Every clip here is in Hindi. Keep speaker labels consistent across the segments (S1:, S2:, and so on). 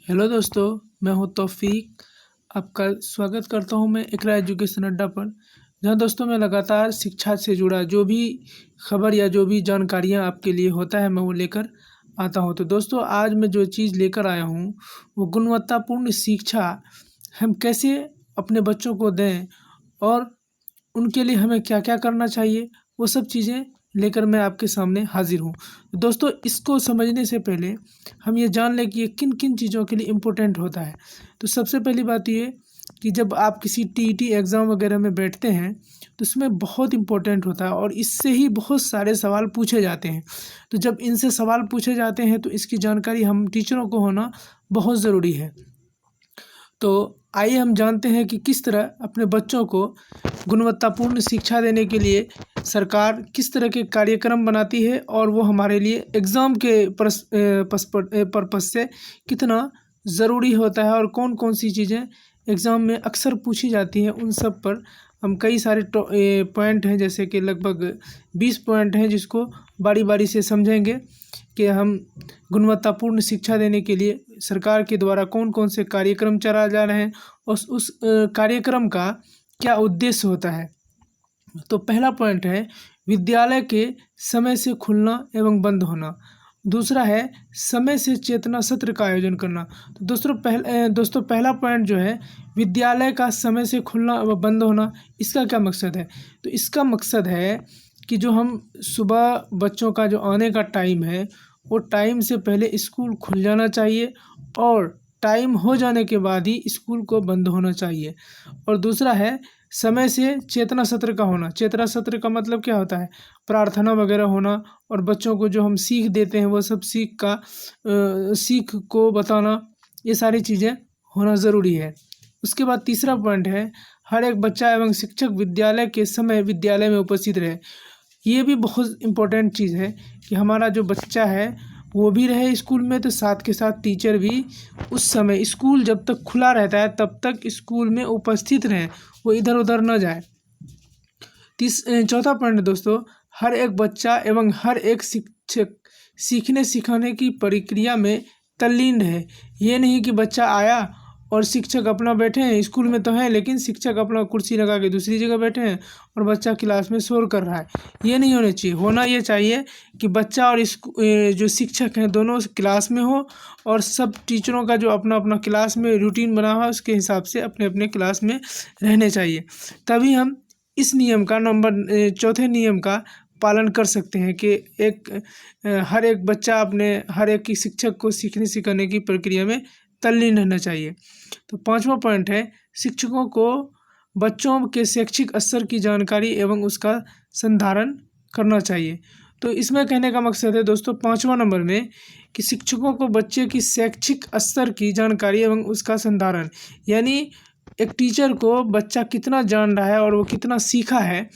S1: हेलो दोस्तों, मैं हूं तौफीक। आपका स्वागत करता हूं मैं इकरा एजुकेशन अड्डा पर, जहां दोस्तों मैं लगातार शिक्षा से जुड़ा जो भी खबर या जो भी जानकारियां आपके लिए होता है मैं वो लेकर आता हूं। तो दोस्तों आज मैं जो चीज़ लेकर आया हूं वो गुणवत्तापूर्ण शिक्षा हम कैसे अपने बच्चों को दें और उनके लिए हमें क्या-क्या करना चाहिए, वो सब चीज़ें लेकर मैं आपके सामने हाज़िर हूँ। दोस्तों इसको समझने से पहले हम ये जान लें कि ये किन-किन चीज़ों के लिए इम्पोर्टेंट होता है। तो सबसे पहली बात ये कि जब आप किसी टीईटी एग्ज़ाम वगैरह में बैठते हैं, तो इसमें बहुत इम्पोर्टेंट होता है और इससे ही बहुत सारे सवाल पूछे जाते हैं। तो जब इनसे सवाल पूछे जाते हैं तो इसकी जानकारी हम टीचरों को होना बहुत ज़रूरी है। तो आइए हम जानते हैं कि किस तरह अपने बच्चों को गुणवत्तापूर्ण शिक्षा देने के लिए सरकार किस तरह के कार्यक्रम बनाती है और वो हमारे लिए एग्ज़ाम के पर्पज़ से कितना ज़रूरी होता है और कौन-कौन सी चीज़ें एग्ज़ाम में अक्सर पूछी जाती हैं, उन सब पर हम कई सारे पॉइंट हैं, जैसे कि लगभग 20 पॉइंट हैं जिसको बारी-बारी से समझेंगे कि हम गुणवत्तापूर्ण शिक्षा देने के लिए सरकार के द्वारा कौन-कौन से कार्यक्रम चलाए जा रहे हैं और उस कार्यक्रम का क्या उद्देश्य होता है। तो पहला पॉइंट है विद्यालय के समय से खुलना एवं बंद होना। दूसरा है समय से चेतना सत्र का आयोजन करना। तो दोस्तों पहला पॉइंट जो है विद्यालय का समय से खुलना व बंद होना, इसका क्या मकसद है? तो इसका मकसद है कि जो हम सुबह बच्चों का जो आने का टाइम है वो टाइम से पहले स्कूल खुल जाना चाहिए और टाइम हो जाने के बाद ही स्कूल को बंद होना चाहिए। और दूसरा है समय से चेतना सत्र का होना। चेतना सत्र का मतलब क्या होता है? प्रार्थना वगैरह होना और बच्चों को जो हम सीख देते हैं वो सब सीख को बताना, ये सारी चीज़ें होना ज़रूरी है। उसके बाद तीसरा पॉइंट है हर एक बच्चा एवं शिक्षक विद्यालय के समय विद्यालय में उपस्थित रहे। ये भी बहुत इम्पोर्टेंट चीज़ है कि हमारा जो बच्चा है वो भी रहे स्कूल में, तो साथ के साथ टीचर भी उस समय स्कूल जब तक खुला रहता है तब तक स्कूल में उपस्थित रहें, वो इधर-उधर न जाए। चौथा पॉइंट दोस्तों, हर एक बच्चा एवं हर एक शिक्षक सीखने सिखाने की प्रक्रिया में तल्लीन है। ये नहीं कि बच्चा आया और शिक्षक अपना बैठे हैं, स्कूल में तो हैं लेकिन शिक्षक अपना कुर्सी लगा के दूसरी जगह बैठे हैं और बच्चा क्लास में शोर कर रहा है। ये नहीं होना चाहिए। होना ये चाहिए कि बच्चा और जो शिक्षक हैं दोनों क्लास में हो और सब टीचरों का जो अपना-अपना क्लास में रूटीन बना हुआ है उसके हिसाब से अपने-अपने क्लास में रहने चाहिए। तभी हम इस नियम का चौथे नियम का पालन कर सकते हैं कि हर एक बच्चा अपने हर एक की शिक्षक को सीखने सिखाने की प्रक्रिया में तल्लीन रहना चाहिए। तो पाँचवा पॉइंट है शिक्षकों को बच्चों के शैक्षिक स्तर की जानकारी एवं उसका संधारण करना चाहिए। तो इसमें कहने का मकसद है दोस्तों पाँचवा नंबर में कि शिक्षकों को बच्चे की शैक्षिक स्तर की जानकारी एवं उसका संधारण, यानी एक टीचर को बच्चा कितना जान रहा है और वो कितना सीखा है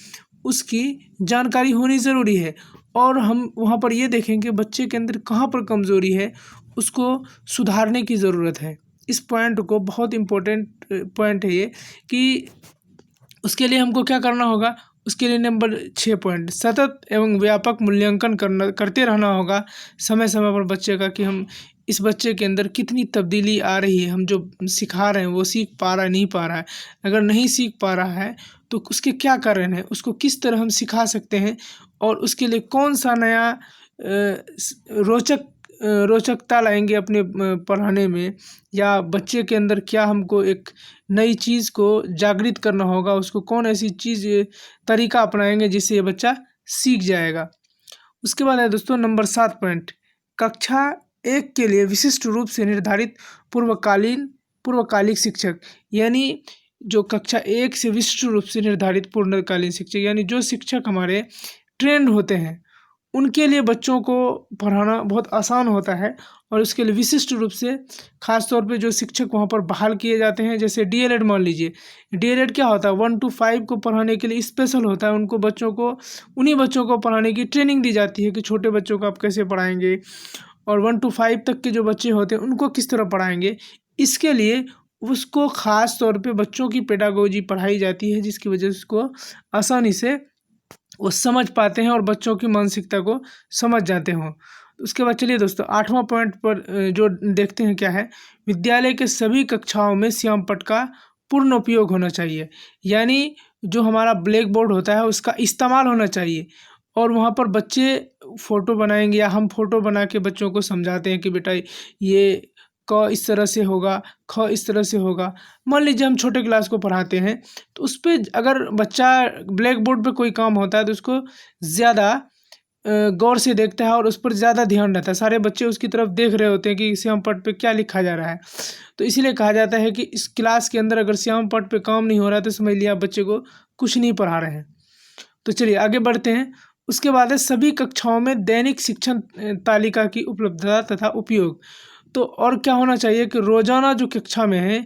S1: उसकी जानकारी होनी ज़रूरी है। और हम वहाँ पर ये देखें कि बच्चे के अंदर कहाँ पर कमज़ोरी है, उसको सुधारने की ज़रूरत है। इस पॉइंट को बहुत इम्पोर्टेंट पॉइंट है ये कि उसके लिए हमको क्या करना होगा। उसके लिए नंबर 6 पॉइंट सतत एवं व्यापक मूल्यांकन करते रहना होगा समय-समय पर बच्चे का, कि हम इस बच्चे के अंदर कितनी तब्दीली आ रही है, हम जो सिखा रहे हैं वो सीख पा रहा है नहीं पा रहा है। अगर नहीं सीख पा रहा है तो उसके क्या कारण हैं, उसको किस तरह हम सिखा सकते हैं और उसके लिए कौन-सा नया रोचकता लाएँगे अपने पढ़ाने में, या बच्चे के अंदर क्या हमको एक नई चीज़ को जागृत करना होगा, उसको कौन ऐसी चीज़ तरीका अपनाएँगे जिससे ये बच्चा सीख जाएगा। उसके बाद है दोस्तों नंबर 7 पॉइंट कक्षा 1 के लिए विशिष्ट रूप से निर्धारित पूर्वकालिक शिक्षक, यानी जो कक्षा 1 से विशिष्ट रूप से निर्धारित पूर्णकालीन शिक्षक, यानी जो शिक्षक हमारे ट्रेंड होते हैं उनके लिए बच्चों को पढ़ाना बहुत आसान होता है। और उसके लिए विशिष्ट रूप से ख़ास तौर पे जो शिक्षक वहाँ पर बहाल किए जाते हैं, जैसे डीएलएड मान लीजिए। डीएलएड क्या होता है 1 to 5 को पढ़ाने के लिए स्पेशल होता है। उनको बच्चों को उन्हीं बच्चों को पढ़ाने की ट्रेनिंग दी जाती है कि छोटे बच्चों को आप कैसे पढ़ाएँगे और 1 to 5 तक के जो बच्चे होते हैं उनको किस तरह पढ़ाएँगे। इसके लिए उसको ख़ास तौर पे बच्चों की पेडागोजी पढ़ाई जाती है, जिसकी वजह से उसको आसानी से वो समझ पाते हैं और बच्चों की मानसिकता को समझ जाते हों। उसके बाद चलिए दोस्तों 8वां पॉइंट पर जो देखते हैं क्या है, विद्यालय के सभी कक्षाओं में श्याम पट्ट का पूर्ण उपयोग होना चाहिए। यानी जो हमारा ब्लैक बोर्ड होता है उसका इस्तेमाल होना चाहिए, और वहाँ पर बच्चे फ़ोटो बनाएंगे या हम फ़ोटो बना के बच्चों को समझाते हैं कि बेटा ये क इस तरह से होगा, ख इस तरह से होगा। मान लीजिए हम छोटे क्लास को पढ़ाते हैं, तो उस पे अगर बच्चा ब्लैक बोर्ड पे कोई काम होता है तो उसको ज़्यादा गौर से देखता है और उस पर ज़्यादा ध्यान रहता है। सारे बच्चे उसकी तरफ देख रहे होते हैं कि श्याम पट्ट पे क्या लिखा जा रहा है। तो इसीलिए कहा जाता है कि इस क्लास के अंदर अगर श्याम पट्ट पे काम नहीं हो रहा है तो समझ लिया आप बच्चे को कुछ नहीं पढ़ा रहे हैं। तो चलिए आगे बढ़ते हैं। उसके बाद है सभी कक्षाओं में दैनिक शिक्षण तालिका की उपलब्धता तथा उपयोग। तो और क्या होना चाहिए कि रोज़ाना जो कक्षा में है,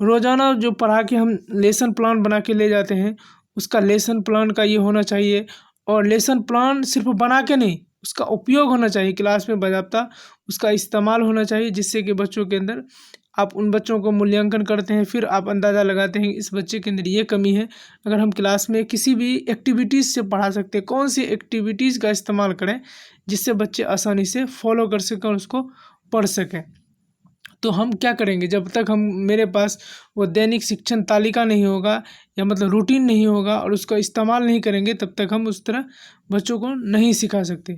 S1: रोज़ाना जो पढ़ा के हम लेसन प्लान बना के ले जाते हैं, उसका लेसन प्लान का ये होना चाहिए। और लेसन प्लान सिर्फ बना के नहीं, उसका उपयोग होना चाहिए क्लास में बाज़ाब्ता, उसका इस्तेमाल होना चाहिए, जिससे कि बच्चों के अंदर आप उन बच्चों को मूल्यांकन करते हैं, फिर आप अंदाज़ा लगाते हैं कि इस बच्चे के अंदर ये कमी है। अगर हम क्लास में किसी भी एक्टिविटीज़ से पढ़ा सकते हैं, कौन सी एक्टिविटीज़ का इस्तेमाल करें जिससे बच्चे आसानी से फॉलो कर सकें और उसको पढ़ सकें। तो हम क्या करेंगे, जब तक हम मेरे पास वो दैनिक शिक्षण तालिका नहीं होगा या मतलब रूटीन नहीं होगा और उसका इस्तेमाल नहीं करेंगे, तब तक हम उस तरह बच्चों को नहीं सिखा सकते।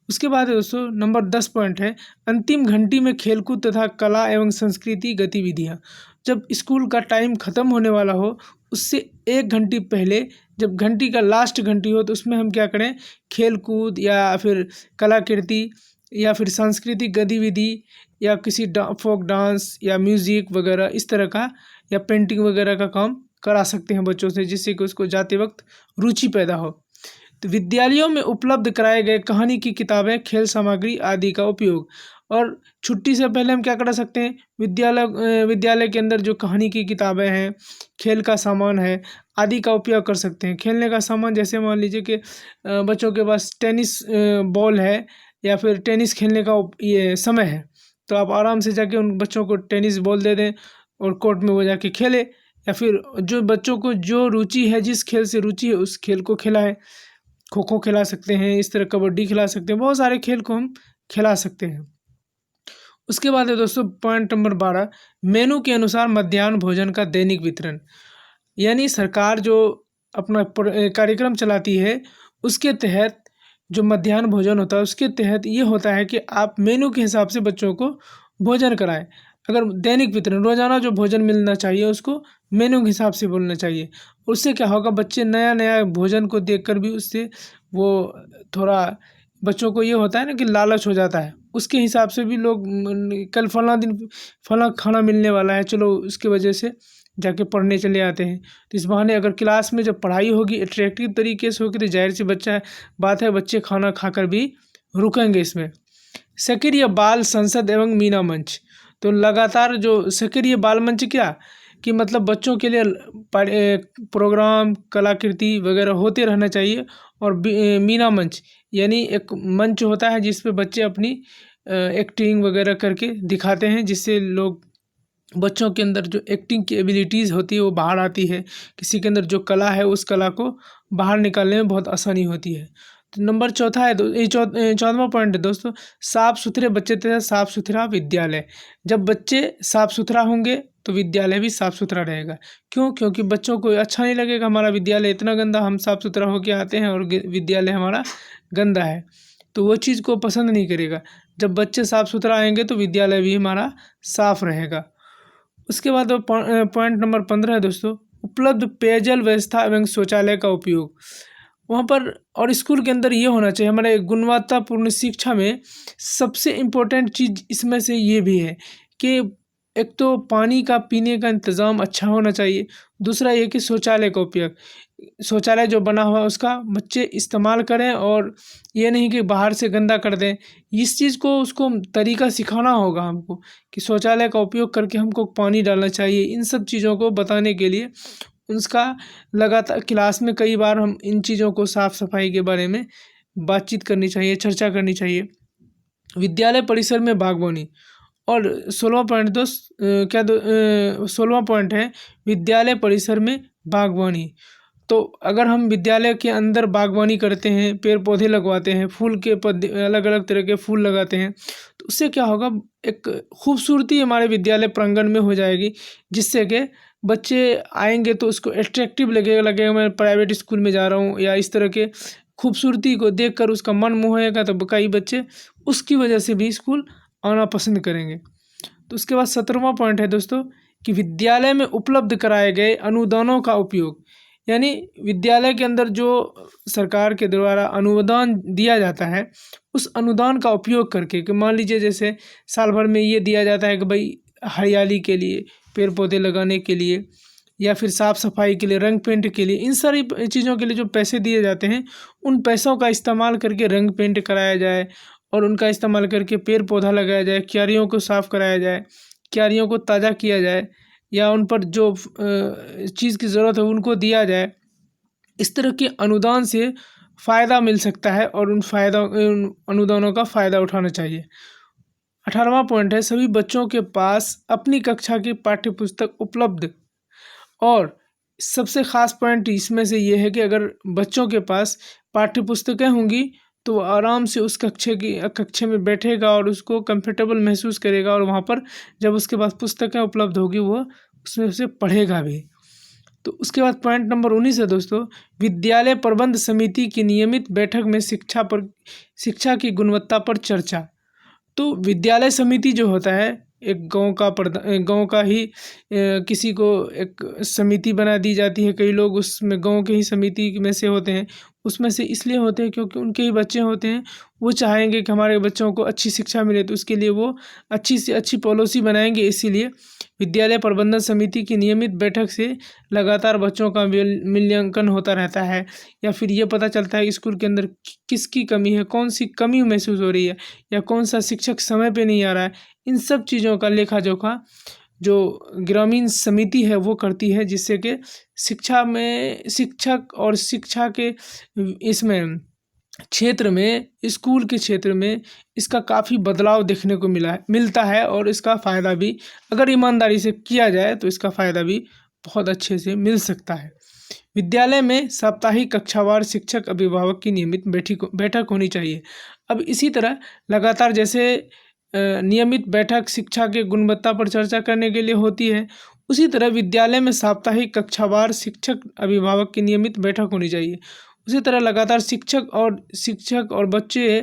S1: उसके बाद है दोस्तों नंबर 10 पॉइंट है, अंतिम घंटी में खेलकूद तथा कला एवं संस्कृति गतिविधियाँ। जब स्कूल का टाइम ख़त्म होने वाला हो, उससे 1 घंटी पहले जब घंटी का लास्ट घंटी हो, तो उसमें हम क्या करें, खेल कूद या फिर कलाकृति या फिर सांस्कृतिक गतिविधि या किसी फोक डांस या म्यूज़िक वगैरह इस तरह का, या पेंटिंग वगैरह का काम करा सकते हैं बच्चों से, जिससे कि उसको जाते वक्त रुचि पैदा हो। तो विद्यालयों में उपलब्ध कराए गए कहानी की किताबें, खेल सामग्री आदि का उपयोग। और छुट्टी से पहले हम क्या कर सकते हैं, विद्यालय के अंदर जो कहानी की किताबें हैं, खेल का सामान है आदि का उपयोग कर सकते हैं। खेलने का सामान जैसे मान लीजिए कि बच्चों के पास टेनिस बॉल है या फिर टेनिस खेलने का ये समय है, तो आप आराम से जाके उन बच्चों को टेनिस बॉल दे दें और कोर्ट में वो जाके खेले। या फिर जो बच्चों को जो रुचि है, जिस खेल से रुचि है उस खेल को खिलाएं। खो खो खिला सकते हैं, इस तरह कबड्डी खिला सकते हैं, बहुत सारे खेल को हम खिला सकते हैं। उसके बाद है दोस्तों पॉइंट नंबर 12, मेनू के अनुसार मध्याह्न भोजन का दैनिक वितरण। यानी सरकार जो अपना कार्यक्रम चलाती है, उसके तहत जो मध्याह्न भोजन होता है उसके तहत ये होता है कि आप मेनू के हिसाब से बच्चों को भोजन कराएं। अगर दैनिक वितरण रोज़ाना जो भोजन मिलना चाहिए उसको मेनू के हिसाब से बोलना चाहिए। उससे क्या होगा, बच्चे नया नया भोजन को देखकर भी उससे वो थोड़ा, बच्चों को ये होता है ना कि लालच हो जाता है, उसके हिसाब से भी लोग कल फलां दिन फलां खाना मिलने वाला है, चलो उसके वजह से जाके पढ़ने चले आते हैं। तो इस बहाने अगर क्लास में जब पढ़ाई होगी अट्रैक्टिव तरीके से होगी तो जाहिर सी बात है बच्चे खाना खाकर भी रुकेंगे इसमें। सक्रिय बाल संसद एवं मीना मंच। तो लगातार जो सक्रिय बाल मंच क्या कि मतलब बच्चों के लिए प्रोग्राम कलाकृति वगैरह होते रहना चाहिए। और मीना मंच यानी एक मंच होता है जिस पे बच्चे अपनी एक्टिंग वगैरह करके दिखाते हैं, जिससे लोग बच्चों के अंदर जो एक्टिंग की एबिलिटीज़ होती है वो बाहर आती है। किसी के अंदर जो कला है उस कला को बाहर निकालने में बहुत आसानी होती है। तो नंबर चौथा है 14वां पॉइंट है दोस्तों, साफ़ सुथरे बच्चे तथा साफ़ सुथरा विद्यालय। जब बच्चे साफ़ सुथरा होंगे तो विद्यालय भी साफ़ सुथरा रहेगा। क्यों? क्योंकि बच्चों को अच्छा नहीं लगेगा हमारा विद्यालय इतना गंदा, हम साफ़ सुथरा होकर आते हैं और विद्यालय हमारा गंदा है, तो वो चीज़ को पसंद नहीं करेगा। जब बच्चे साफ़ सुथरा आएंगे तो विद्यालय भी हमारा साफ़ रहेगा। उसके बाद पॉइंट नंबर 15 है दोस्तों, उपलब्ध पेयजल व्यवस्था एवं शौचालय का उपयोग। वहाँ पर और स्कूल के अंदर ये होना चाहिए, हमारे गुणवत्तापूर्ण शिक्षा में सबसे इम्पोर्टेंट चीज़ इसमें से ये भी है कि एक तो पानी का पीने का इंतज़ाम अच्छा होना चाहिए। दूसरा ये कि शौचालय का उपयोग, शौचालय जो बना हुआ है उसका बच्चे इस्तेमाल करें और ये नहीं कि बाहर से गंदा कर दें। इस चीज़ को उसको तरीका सिखाना होगा हमको कि शौचालय का उपयोग करके हमको पानी डालना चाहिए। इन सब चीज़ों को बताने के लिए उसका लगातार क्लास में कई बार हम इन चीज़ों को साफ़ सफाई के बारे में बातचीत करनी चाहिए, चर्चा करनी चाहिए। विद्यालय परिसर में बागवानी। और 16वां पॉइंट दोस्त 16वां पॉइंट है विद्यालय परिसर में बागवानी। तो अगर हम विद्यालय के अंदर बागवानी करते हैं, पेड़ पौधे लगवाते हैं, फूल के पौधे अलग अलग तरह के फूल लगाते हैं, तो उससे क्या होगा, एक खूबसूरती हमारे विद्यालय प्रांगण में हो जाएगी, जिससे कि बच्चे आएंगे तो उसको एट्रैक्टिव लगेगा मैं प्राइवेट स्कूल में जा रहा हूँ, या इस तरह के खूबसूरती को देखकर उसका मन मोहेगा, तो कई बच्चे उसकी वजह से भी स्कूल आना पसंद करेंगे। तो उसके बाद 17वां पॉइंट है दोस्तों कि विद्यालय में उपलब्ध कराए गए अनुदानों का उपयोग, यानी विद्यालय के अंदर जो सरकार के द्वारा अनुदान दिया जाता है, उस अनुदान का उपयोग करके, कि मान लीजिए जैसे साल भर में ये दिया जाता है कि भाई हरियाली के लिए, पेड़ पौधे लगाने के लिए, या फिर साफ़ सफाई के लिए, रंग पेंट के लिए, इन सारी चीज़ों के लिए जो पैसे दिए जाते हैं, उन पैसों का इस्तेमाल करके रंग पेंट कराया जाए और उनका इस्तेमाल करके पेड़ पौधा लगाया जाए, क्यारियों को साफ़ कराया जाए, क्यारियों को ताज़ा किया जाए, या उन पर जो चीज़ की ज़रूरत है उनको दिया जाए। इस तरह के अनुदान से फ़ायदा मिल सकता है और उन अनुदानों का फ़ायदा उठाना चाहिए। 18वां पॉइंट है, सभी बच्चों के पास अपनी कक्षा की पाठ्यपुस्तक उपलब्ध। और सबसे ख़ास पॉइंट इसमें से ये है कि अगर बच्चों के पास पाठ्यपुस्तकें होंगी तो वो आराम से उस कक्षे में बैठेगा और उसको कंफर्टेबल महसूस करेगा, और वहाँ पर जब उसके पास पुस्तकें उपलब्ध होगी वो उसमें से पढ़ेगा भी। तो उसके बाद पॉइंट नंबर 19 है दोस्तों, विद्यालय प्रबंध समिति की नियमित बैठक में शिक्षा की गुणवत्ता पर चर्चा। तो विद्यालय समिति जो होता है, एक गांव का ही किसी को एक समिति बना दी जाती है, कई लोग उसमें गांव के ही समिति में से होते हैं, उसमें से इसलिए होते हैं क्योंकि उनके ही बच्चे होते हैं, वो चाहेंगे कि हमारे बच्चों को अच्छी शिक्षा मिले, तो उसके लिए वो अच्छी से अच्छी पॉलिसी बनाएंगे। इसीलिए विद्यालय प्रबंधन समिति की नियमित बैठक से लगातार बच्चों का मूल्यांकन होता रहता है, या फिर ये पता चलता है कि स्कूल के अंदर किसकी कमी है, कौन सी कमी महसूस हो रही है, या कौन सा शिक्षक समय पे नहीं आ रहा है। इन सब चीज़ों का लेखा जोखा जो ग्रामीण समिति है वो करती है, जिससे कि शिक्षा में शिक्षक और शिक्षा के इसमें क्षेत्र में, स्कूल के क्षेत्र में इसका काफ़ी बदलाव देखने को मिलता है, और इसका फ़ायदा भी अगर ईमानदारी से किया जाए तो इसका फ़ायदा भी बहुत अच्छे से मिल सकता है। विद्यालय में साप्ताहिक कक्षावार शिक्षक अभिभावक की नियमित बैठक होनी चाहिए। अब इसी तरह लगातार जैसे नियमित बैठक शिक्षा के गुणवत्ता पर चर्चा करने के लिए होती है, उसी तरह विद्यालय में साप्ताहिक कक्षावार शिक्षक अभिभावक की नियमित बैठक होनी चाहिए। उसी तरह लगातार शिक्षक और बच्चे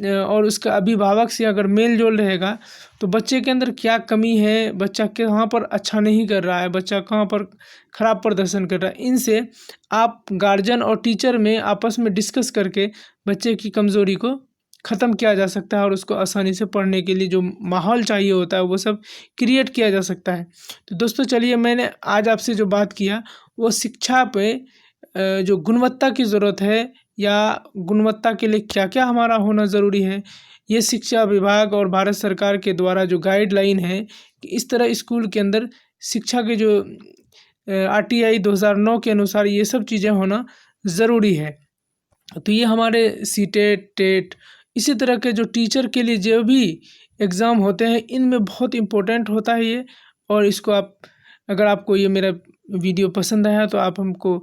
S1: और उसका अभिभावक से अगर मेल जोल रहेगा, तो बच्चे के अंदर क्या कमी है, बच्चा कहाँ पर अच्छा नहीं कर रहा है, बच्चा कहाँ पर खराब प्रदर्शन कर रहा है, इनसे आप गार्जियन और टीचर में आपस में डिस्कस करके बच्चे की कमज़ोरी को ख़त्म किया जा सकता है, और उसको आसानी से पढ़ने के लिए जो माहौल चाहिए होता है वो सब क्रिएट किया जा सकता है। तो दोस्तों चलिए, मैंने आज आपसे जो बात किया वो शिक्षा पे जो गुणवत्ता की ज़रूरत है, या गुणवत्ता के लिए क्या क्या हमारा होना ज़रूरी है, ये शिक्षा विभाग और भारत सरकार के द्वारा जो गाइडलाइन है कि इस तरह स्कूल के अंदर शिक्षा के जो RTI 2009 के अनुसार ये सब चीज़ें होना ज़रूरी है। तो ये हमारे सीटेट टेट इसी तरह के जो टीचर के लिए जो भी एग्ज़ाम होते हैं, इनमें बहुत इम्पोर्टेंट होता है ये। और इसको अगर आपको ये मेरा वीडियो पसंद आया तो आप हमको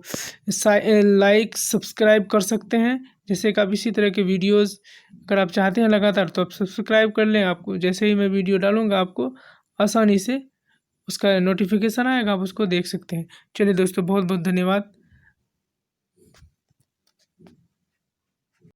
S1: लाइक सब्सक्राइब कर सकते हैं। जैसे कि आप इसी तरह के वीडियोस अगर आप चाहते हैं लगातार, तो आप सब्सक्राइब कर लें। आपको जैसे ही मैं वीडियो डालूँगा आपको आसानी से उसका नोटिफिकेशन आएगा, आप उसको देख सकते हैं। चलिए दोस्तों, बहुत बहुत धन्यवाद।